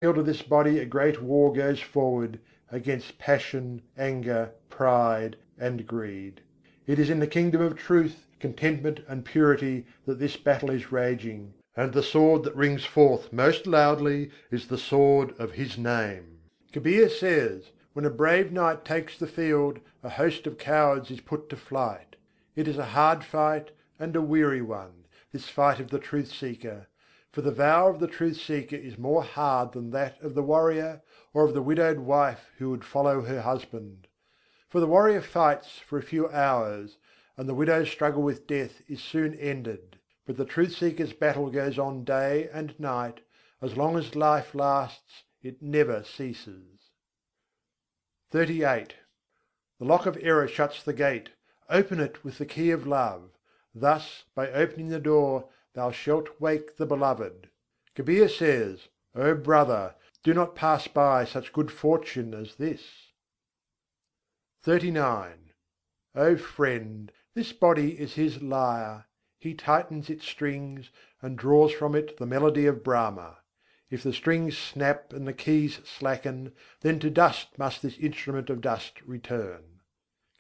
field of this body a great war goes forward against passion, anger, pride, and greed. It is in the kingdom of truth, contentment, and purity that this battle is raging, and the sword that rings forth most loudly is the sword of His name. Kabir says, "When a brave knight takes the field, a host of cowards is put to flight. It is a hard fight and a weary one, this fight of the truth seeker. For the vow of the truth seeker is more hard than that of the warrior or of the widowed wife who would follow her husband. For the warrior fights for a few hours, and the widow's struggle with death is soon ended. But the truth seeker's battle goes on day and night; as long as life lasts, it never ceases." 38. The lock of error shuts the gate: open it with the key of love. Thus, by opening the door, thou shalt wake the Beloved. Kabir says, "O brother, do not pass by such good fortune as this." 39. O friend, this body is His lyre: He tightens its strings, and draws from it the melody of Brahma. If the strings snap and the keys slacken, then to dust must this instrument of dust return.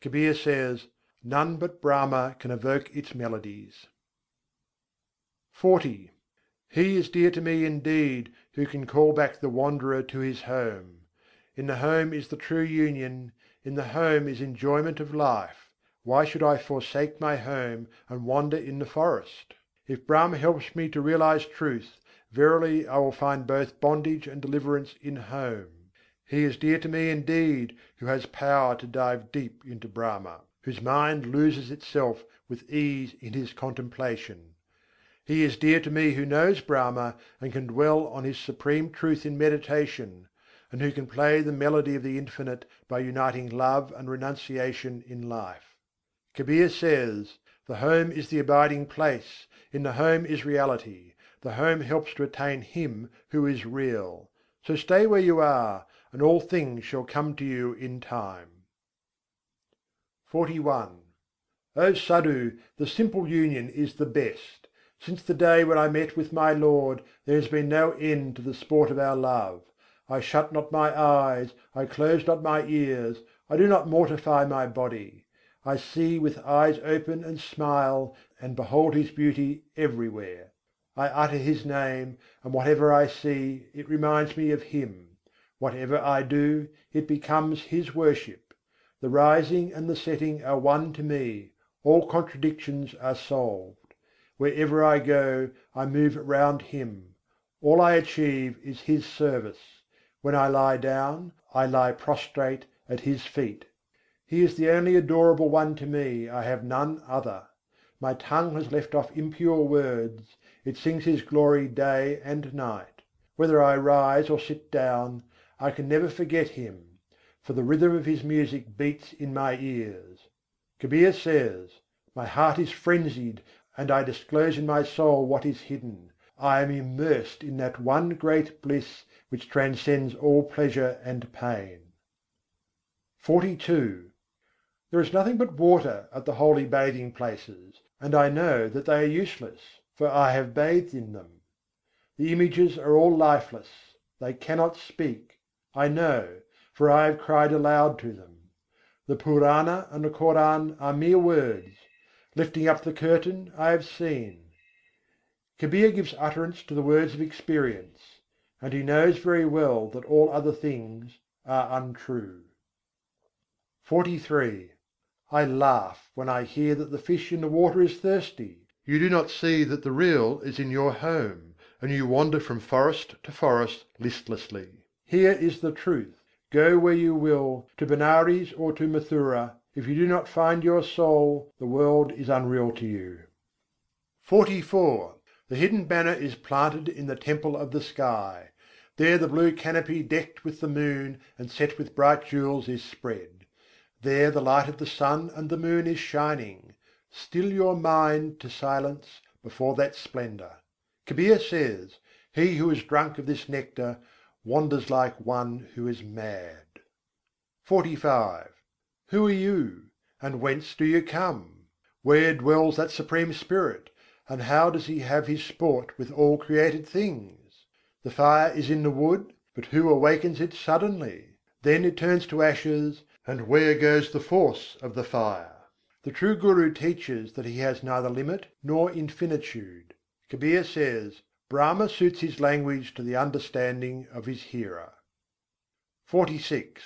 Kabir says, "None but Brahma can evoke its melodies." 40. He is dear to me indeed who can call back the wanderer to his home. In the home is the true union, in the home is enjoyment of life. Why should I forsake my home and wander in the forest? If Brahma helps me to realize truth, verily I will find both bondage and deliverance in home. He is dear to me indeed who has power to dive deep into Brahma, whose mind loses itself with ease in his contemplation. He is dear to me who knows Brahma and can dwell on His supreme truth in meditation, and who can play the melody of the Infinite by uniting love and renunciation in life. Kabir says, "The home is the abiding place, in the home is reality, the home helps to attain Him who is real. So stay where you are, and all things shall come to you in time." 41. O Sadhu, the simple union is the best. Since the day when I met with my Lord, there has been no end to the sport of our love. I shut not my eyes, I close not my ears, I do not mortify my body. I see with eyes open and smile, and behold His beauty everywhere. I utter His name, and whatever I see, it reminds me of Him. Whatever I do, it becomes His worship. The rising and the setting are one to me, all contradictions are solved. Wherever I go, I move round Him. All I achieve is His service. When I lie down, I lie prostrate at His feet. He is the only adorable one to me, I have none other. My tongue has left off impure words, it sings His glory day and night. Whether I rise or sit down, I can never forget Him, for the rhythm of His music beats in my ears. Kabir says, "My heart is frenzied, and I disclose in my soul what is hidden. I am immersed in that one great bliss which transcends all pleasure and pain." 42. There is nothing but water at the holy bathing places, and I know that they are useless, for I have bathed in them. The images are all lifeless, they cannot speak: I know, for I have cried aloud to them. The Purana and the Koran are mere words: lifting up the curtain, I have seen. Kabir gives utterance to the words of experience, and he knows very well that all other things are untrue. 43. I laugh when I hear that the fish in the water is thirsty. You do not see that the real is in your home, and you wander from forest to forest listlessly. Here is the truth: go where you will, to Benares or to Mathura, if you do not find your soul, the world is unreal to you. 44. The hidden banner is planted in the temple of the sky. There the blue canopy decked with the moon and set with bright jewels is spread. There the light of the sun and the moon is shining. Still your mind to silence before that splendour. Kabir says, "He who is drunk of this nectar wanders like one who is mad." 45. Who are you? And whence do you come? Where dwells that Supreme Spirit? And how does He have His sport with all created things? The fire is in the wood, but who awakens it suddenly? Then it turns to ashes, and where goes the force of the fire? The true Guru teaches that he has neither limit nor infinitude. Kabir says, "Brahma suits his language to the understanding of his hearer." XLVI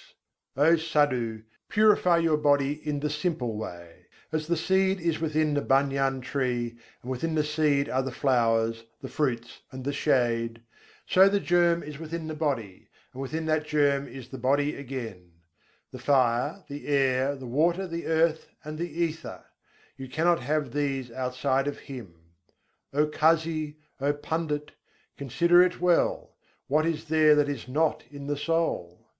O Sadhu, purify your body in the simple way. As the seed is within the banyan tree, and within the seed are the flowers, the fruits, and the shade; so the germ is within the body, and within that germ is the body again. The fire, the air, the water, the earth, and the ether: you cannot have these outside of Him. O Qazi, O Pundit, consider it well: what is there that is not in the soul?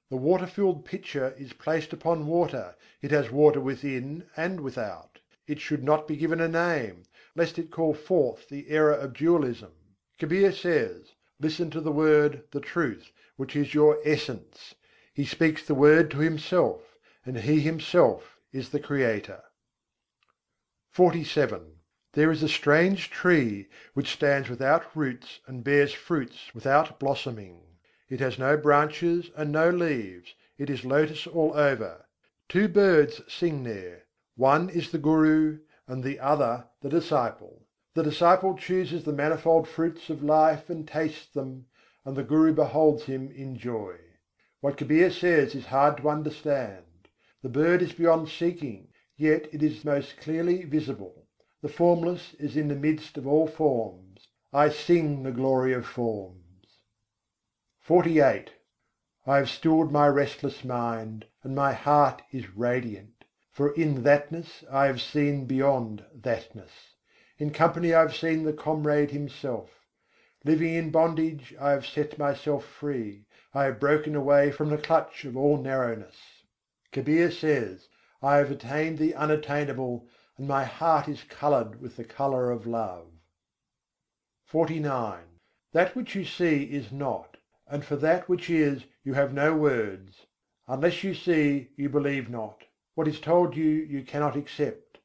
The water filled pitcher is placed upon water, it has water within and without. It should not be given a name, lest it call forth the error of dualism. Kabir says, "Listen to the word, the truth, which is your essence. He speaks the word to Himself, and He Himself is the Creator." XLVII There is a strange tree which stands without roots and bears fruits without blossoming. It has no branches and no leaves, it is lotus all over. Two birds sing there: one is the Guru, and the other the disciple. The disciple chooses the manifold fruits of life and tastes them, and the Guru beholds him in joy. What Kabir says is hard to understand. The bird is beyond seeking, yet it is most clearly visible. The formless is in the midst of all forms. I sing the glory of forms. XLVIII I have stilled my restless mind, and my heart is radiant: for in thatness I have seen beyond thatness. In company I have seen the Comrade Himself. Living in bondage I have set myself free, I have broken away from the clutch of all narrowness. Kabir says, "I have attained the unattainable, and my heart is coloured with the colour of love." XLIX That which you see is not, and for that which is you have no words. Unless you see, you believe not: what is told you, you cannot accept.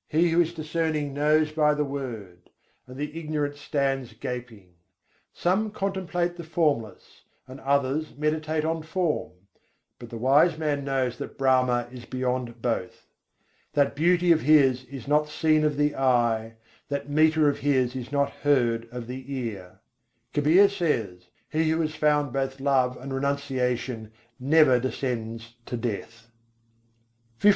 He who is discerning knows by the word, and the ignorant stands gaping. Some contemplate the formless, and others meditate on form: but the wise man knows that Brahma is beyond both. That beauty of His is not seen of the eye, that metre of His is not heard of the ear. Kabir says, "He who has found both love and renunciation never descends to death." L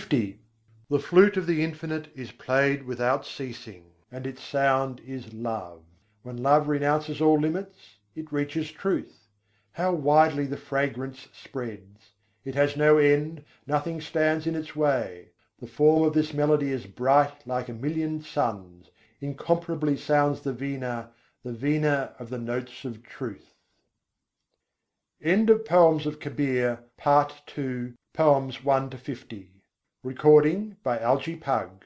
The flute of the Infinite is played without ceasing, and its sound is love. When love renounces all limits, it reaches truth. How widely the fragrance spreads! It has no end, nothing stands in its way. The form of this melody is bright like a million suns. Incomparably sounds the veena of the notes of truth. End of Poems of Kabir, Part II, Poems 1 to 50. Recording by Algie Pug.